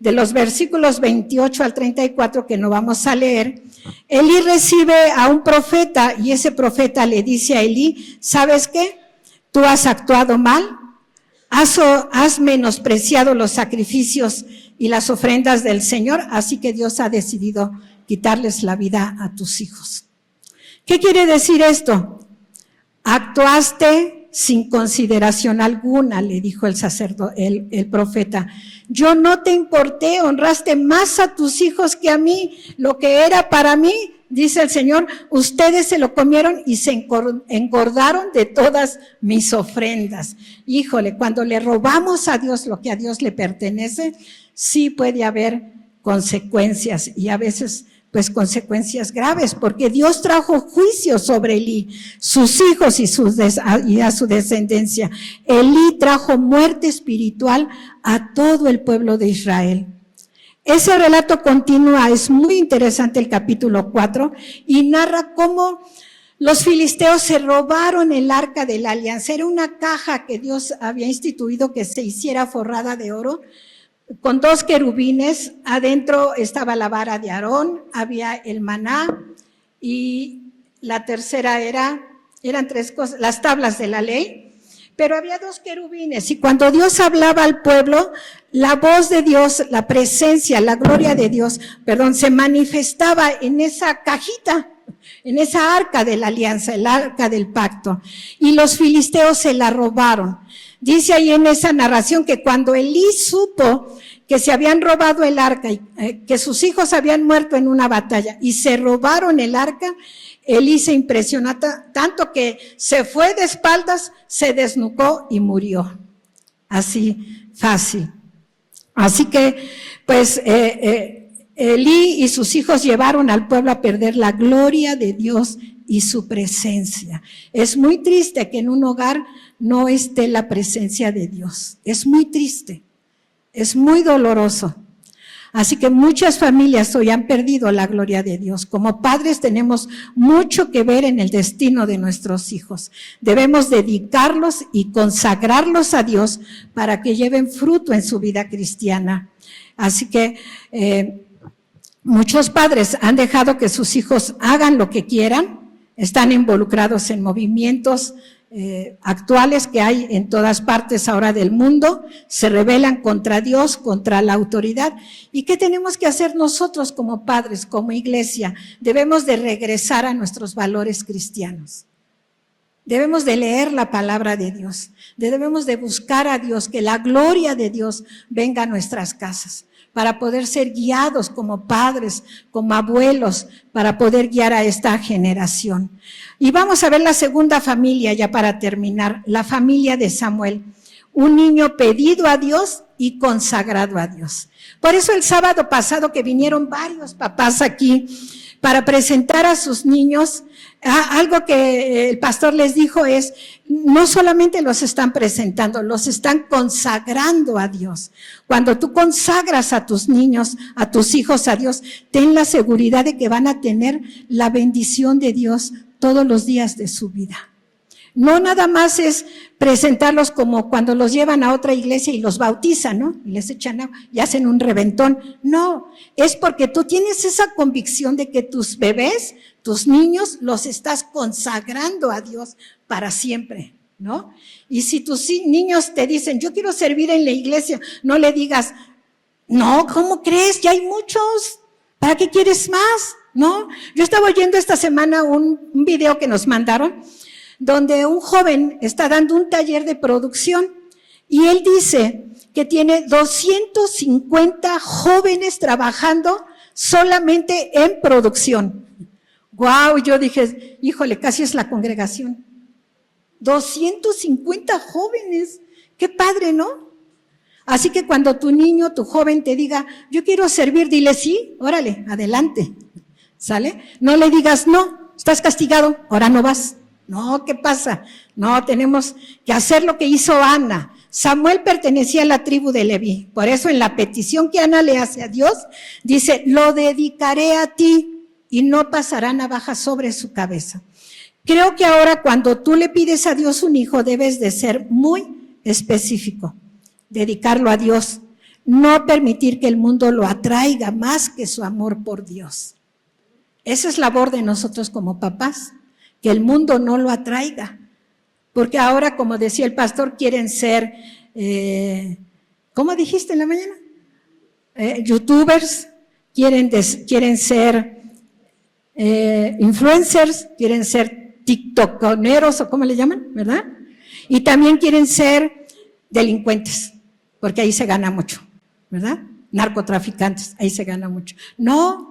de los versículos 28 al 34, que no vamos a leer, Elí recibe a un profeta y ese profeta le dice a Elí, ¿sabes qué? Tú has actuado mal. Has menospreciado los sacrificios y las ofrendas del Señor, así que Dios ha decidido quitarles la vida a tus hijos. ¿Qué quiere decir esto? Actuaste sin consideración alguna, le dijo el sacerdote, el profeta. Yo no te importé, honraste más a tus hijos que a mí. Lo que era para mí, dice el Señor, ustedes se lo comieron y se engordaron de todas mis ofrendas. Híjole, cuando le robamos a Dios lo que a Dios le pertenece, sí puede haber consecuencias y a veces pues consecuencias graves, porque Dios trajo juicio sobre Elí, sus hijos y a su descendencia. Elí trajo muerte espiritual a todo el pueblo de Israel. Ese relato continúa, es muy interesante el capítulo 4, y narra cómo los filisteos se robaron el arca de la alianza. Era una caja que Dios había instituido que se hiciera forrada de oro, con 2 querubines, adentro estaba la vara de Aarón, había el maná, y la tercera eran 3 cosas, las tablas de la ley, pero había 2 querubines, y cuando Dios hablaba al pueblo, la voz de Dios, la presencia, la gloria de Dios, se manifestaba en esa cajita, en esa arca de la alianza, el arca del pacto, y los filisteos se la robaron. Dice ahí en esa narración que cuando Elí supo que se habían robado el arca, y que sus hijos habían muerto en una batalla y se robaron el arca, Elí se impresionó tanto que se fue de espaldas, se desnucó y murió. Así, fácil. Así que, pues, Elí y sus hijos llevaron al pueblo a perder la gloria de Dios y su presencia. Es muy triste que en un hogar no esté la presencia de Dios. Es muy triste, es muy doloroso. Así que muchas familias hoy han perdido la gloria de Dios. Como padres tenemos mucho que ver en el destino de nuestros hijos. Debemos dedicarlos y consagrarlos a Dios para que lleven fruto en su vida cristiana. Así que muchos padres han dejado que sus hijos hagan lo que quieran, están involucrados en movimientos actuales que hay en todas partes ahora del mundo, se rebelan contra Dios, contra la autoridad. ¿Y qué tenemos que hacer nosotros como padres, como iglesia? Debemos de regresar a nuestros valores cristianos. Debemos de leer la palabra de Dios, debemos de buscar a Dios, que la gloria de Dios venga a nuestras casas, para poder ser guiados como padres, como abuelos, para poder guiar a esta generación. Y vamos a ver la segunda familia, ya para terminar, la familia de Samuel, un niño pedido a Dios y consagrado a Dios. Por eso el sábado pasado que vinieron varios papás aquí para presentar a sus niños, algo que el pastor les dijo es, no solamente los están presentando, los están consagrando a Dios. Cuando tú consagras a tus niños, a tus hijos a Dios, ten la seguridad de que van a tener la bendición de Dios todos los días de su vida. No nada más es presentarlos como cuando los llevan a otra iglesia y los bautizan, ¿no? Y les echan agua y hacen un reventón. No, es porque tú tienes esa convicción de que tus bebés, tus niños, los estás consagrando a Dios para siempre, ¿no? Y si tus niños te dicen, yo quiero servir en la iglesia, no le digas, no, ¿cómo crees? Ya hay muchos, ¿para qué quieres más? ¿No? Yo estaba oyendo esta semana un video que nos mandaron, donde un joven está dando un taller de producción y él dice que tiene 250 jóvenes trabajando solamente en producción. Wow, yo dije, híjole, casi es la congregación. 250 jóvenes, qué padre, ¿no? Así que cuando tu niño, tu joven te diga, yo quiero servir, dile sí, órale, adelante, ¿sale? No le digas, no, estás castigado, ahora no vas. No, ¿qué pasa? No, tenemos que hacer lo que hizo Ana. Samuel pertenecía a la tribu de Leví. Por eso en la petición que Ana le hace a Dios, dice, lo dedicaré a ti y no pasará navaja sobre su cabeza. Creo que ahora cuando tú le pides a Dios un hijo, debes de ser muy específico. Dedicarlo a Dios. No permitir que el mundo lo atraiga más que su amor por Dios. Esa es labor de nosotros como papás. Que el mundo no lo atraiga, porque ahora, como decía el pastor, quieren ser, ¿cómo dijiste en la mañana? YouTubers, quieren ser influencers, quieren ser tiktokeros, o ¿cómo le llaman? ¿Verdad? Y también quieren ser delincuentes, porque ahí se gana mucho, ¿verdad? Narcotraficantes, ahí se gana mucho. No.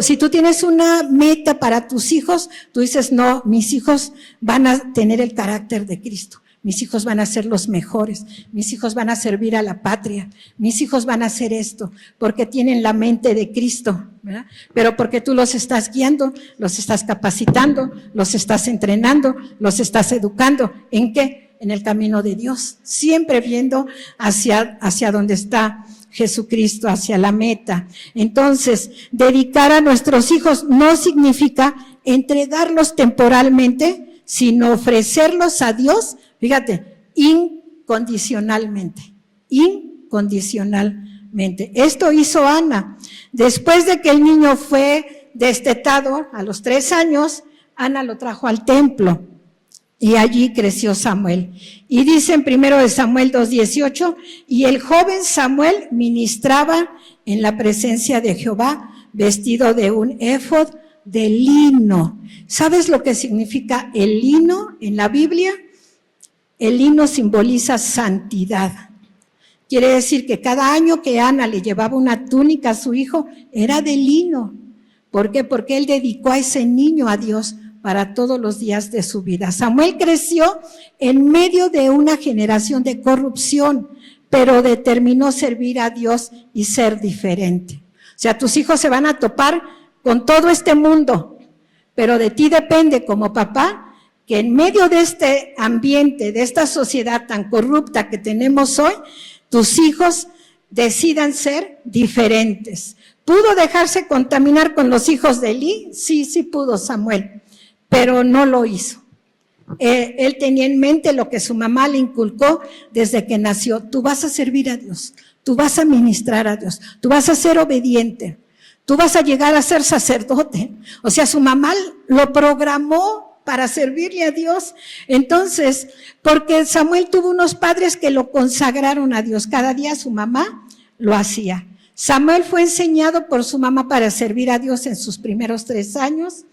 Si tú tienes una meta para tus hijos, tú dices, no, mis hijos van a tener el carácter de Cristo. mis hijos van a ser los mejores, mis hijos van a servir a la patria, mis hijos van a hacer esto, porque tienen la mente de Cristo, ¿verdad? Pero porque tú los estás guiando, los estás capacitando, los estás entrenando, los estás educando. ¿En qué? En el camino de Dios, siempre viendo hacia donde está Jesucristo, hacia la meta. Entonces, dedicar a nuestros hijos no significa entregarlos temporalmente, sino ofrecerlos a Dios, fíjate, incondicionalmente. Esto hizo Ana. Después de que el niño fue destetado a los 3 años, Ana lo trajo al templo. Y allí creció Samuel. Y dice en 1 Samuel 2:18, y el joven Samuel ministraba en la presencia de Jehová, vestido de un éfod de lino. ¿Sabes lo que significa el lino en la Biblia? El lino simboliza santidad. Quiere decir que cada año que Ana le llevaba una túnica a su hijo, era de lino. ¿Por qué? Porque él dedicó a ese niño a Dios para todos los días de su vida. Samuel creció en medio de una generación de corrupción, pero determinó servir a Dios y ser diferente. O sea, tus hijos se van a topar con todo este mundo, pero de ti depende como papá que en medio de este ambiente, de esta sociedad tan corrupta que tenemos hoy, tus hijos decidan ser diferentes. ¿Pudo dejarse contaminar con los hijos de Elí? Sí pudo Samuel, pero no lo hizo. Él tenía en mente lo que su mamá le inculcó desde que nació. Tú vas a servir a Dios, tú vas a ministrar a Dios, tú vas a ser obediente, tú vas a llegar a ser sacerdote. O sea, su mamá lo programó para servirle a Dios. Entonces, porque Samuel tuvo unos padres que lo consagraron a Dios. Cada día su mamá lo hacía. Samuel fue enseñado por su mamá para servir a Dios en sus primeros 3 años.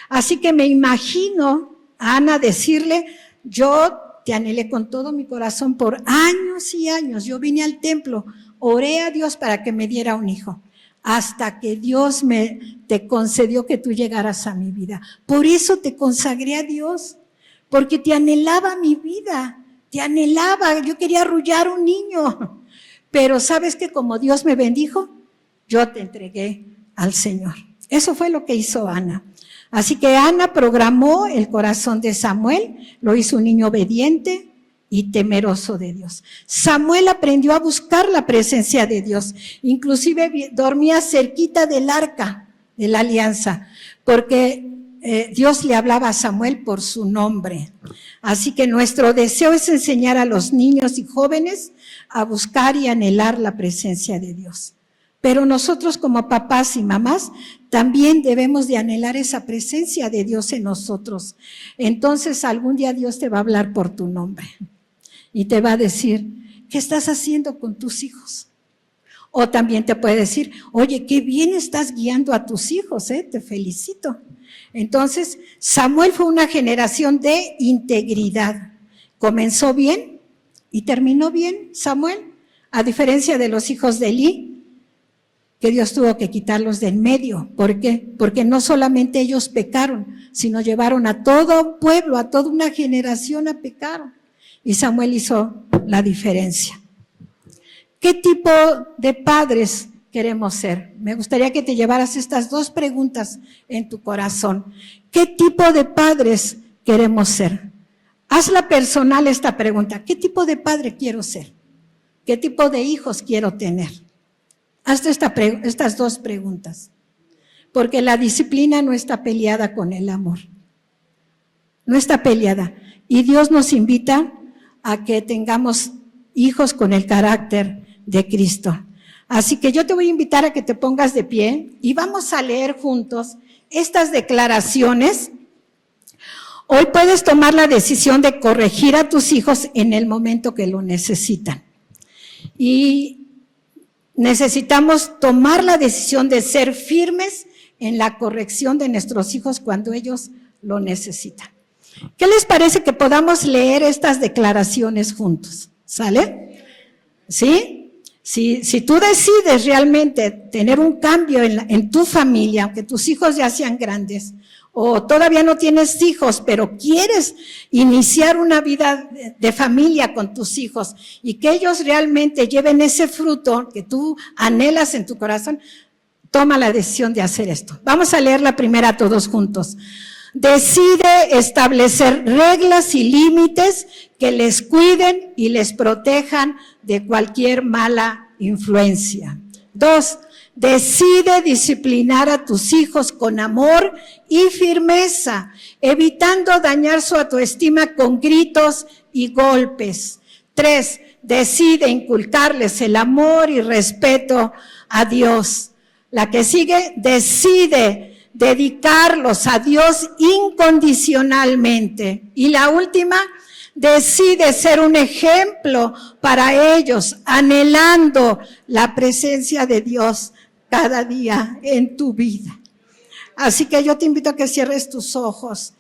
Así que me imagino a Ana decirle, yo te anhelé con todo mi corazón por años y años. Yo vine al templo, oré a Dios para que me diera un hijo, hasta que Dios te concedió que tú llegaras a mi vida. Por eso te consagré a Dios, porque te anhelaba mi vida, te anhelaba, yo quería arrullar un niño. Pero ¿sabes que como Dios me bendijo? Yo te entregué al Señor. Eso fue lo que hizo Ana. Así que Ana programó el corazón de Samuel, lo hizo un niño obediente y temeroso de Dios. Samuel aprendió a buscar la presencia de Dios, inclusive dormía cerquita del arca de la alianza, porque Dios le hablaba a Samuel por su nombre. Así que nuestro deseo es enseñar a los niños y jóvenes a buscar y anhelar la presencia de Dios. Pero nosotros como papás y mamás también debemos de anhelar esa presencia de Dios en nosotros. Entonces algún día Dios te va a hablar por tu nombre y te va a decir, ¿qué estás haciendo con tus hijos? O también te puede decir, oye, qué bien estás guiando a tus hijos, te felicito. Entonces, Samuel fue una generación de integridad. Comenzó bien y terminó bien Samuel, a diferencia de los hijos de Elí, que Dios tuvo que quitarlos de en medio. ¿Por qué? Porque no solamente ellos pecaron, sino llevaron a todo un pueblo, a toda una generación a pecar. Y Samuel hizo la diferencia. ¿Qué tipo de padres queremos ser? Me gustaría que te llevaras estas 2 preguntas en tu corazón. ¿Qué tipo de padres queremos ser? Hazla personal esta pregunta. ¿Qué tipo de padre quiero ser? ¿Qué tipo de hijos quiero tener? Hazte estas 2 preguntas. Porque la disciplina no está peleada con el amor. No está peleada. Y Dios nos invita a que tengamos hijos con el carácter de Cristo. Así que yo te voy a invitar a que te pongas de pie y vamos a leer juntos estas declaraciones. Hoy puedes tomar la decisión de corregir a tus hijos en el momento que lo necesitan. Y necesitamos tomar la decisión de ser firmes en la corrección de nuestros hijos cuando ellos lo necesitan. ¿Qué les parece que podamos leer estas declaraciones juntos? ¿Sale? ¿Sí? Si tú decides realmente tener un cambio en tu familia, aunque tus hijos ya sean grandes, o todavía no tienes hijos, pero quieres iniciar una vida de familia con tus hijos y que ellos realmente lleven ese fruto que tú anhelas en tu corazón, toma la decisión de hacer esto. Vamos a leer la primera todos juntos. Decide establecer reglas y límites que les cuiden y les protejan de cualquier mala influencia. 2. Decide disciplinar a tus hijos con amor y firmeza, evitando dañar su autoestima con gritos y golpes. 3. Decide inculcarles el amor y respeto a Dios. La que sigue, decide dedicarlos a Dios incondicionalmente. Y la última, decide ser un ejemplo para ellos, anhelando la presencia de Dios cada día en tu vida. Así que yo te invito a que cierres tus ojos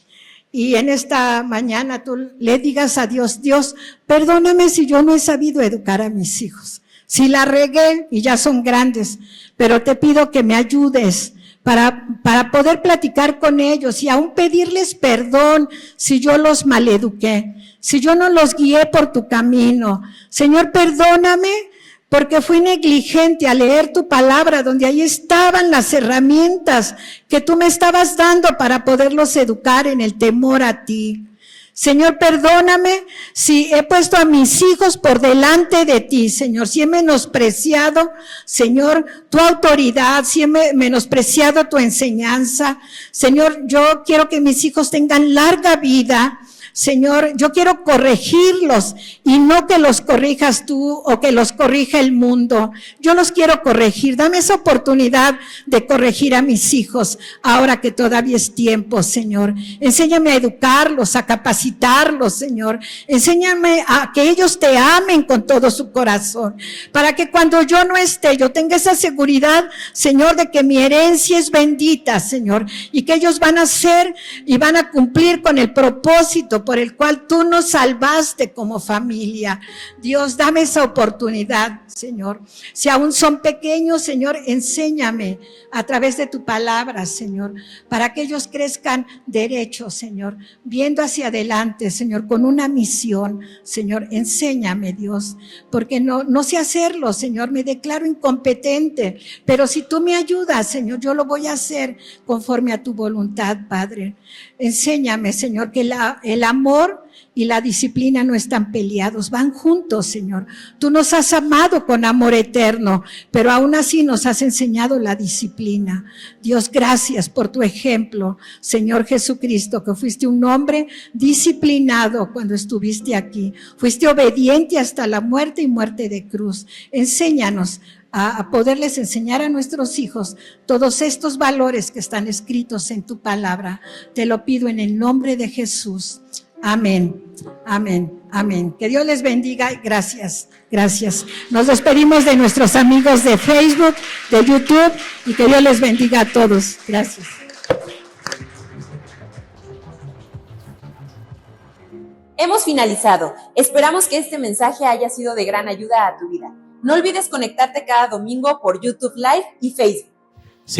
y en esta mañana tú le digas a Dios, Dios, perdóname si yo no he sabido educar a mis hijos, si la regué y ya son grandes, pero te pido que me ayudes para poder platicar con ellos y aún pedirles perdón si yo los maleduqué, si yo no los guié por tu camino. Señor, perdóname porque fui negligente al leer tu palabra, donde ahí estaban las herramientas que tú me estabas dando para poderlos educar en el temor a ti. Señor, perdóname si he puesto a mis hijos por delante de ti, Señor, si he menospreciado, Señor, tu autoridad, si he menospreciado tu enseñanza. Señor, yo quiero que mis hijos tengan larga vida. Señor, yo quiero corregirlos y no que los corrijas tú o que los corrija el mundo. Yo los quiero corregir. Dame esa oportunidad de corregir a mis hijos ahora que todavía es tiempo, Señor. Enséñame a educarlos, a capacitarlos, Señor. Enséñame a que ellos te amen con todo su corazón, para que cuando yo no esté, yo tenga esa seguridad, Señor, de que mi herencia es bendita, Señor, y que ellos van a ser y van a cumplir con el propósito por el cual tú nos salvaste como familia. Dios, dame esa oportunidad, Señor. Si aún son pequeños, Señor, enséñame a través de tu palabra, Señor, para que ellos crezcan derechos, Señor, viendo hacia adelante, Señor, con una misión. Señor, enséñame, Dios, porque no sé hacerlo, Señor, me declaro incompetente, pero si tú me ayudas, Señor, yo lo voy a hacer conforme a tu voluntad, Padre. Enséñame, Señor, que el amor y la disciplina no están peleados, van juntos, Señor. Tú nos has amado con amor eterno, pero aún así nos has enseñado la disciplina. Dios, gracias por tu ejemplo, Señor Jesucristo, que fuiste un hombre disciplinado cuando estuviste aquí. Fuiste obediente hasta la muerte y muerte de cruz. Enséñanos a poderles enseñar a nuestros hijos todos estos valores que están escritos en tu palabra. Te lo pido en el nombre de Jesús. Amén, amén, amén. Que Dios les bendiga. Gracias, gracias. Nos despedimos de nuestros amigos de Facebook, de YouTube, y que Dios les bendiga a todos. Gracias. Hemos finalizado. Esperamos que este mensaje haya sido de gran ayuda a tu vida. No olvides conectarte cada domingo por YouTube Live y Facebook.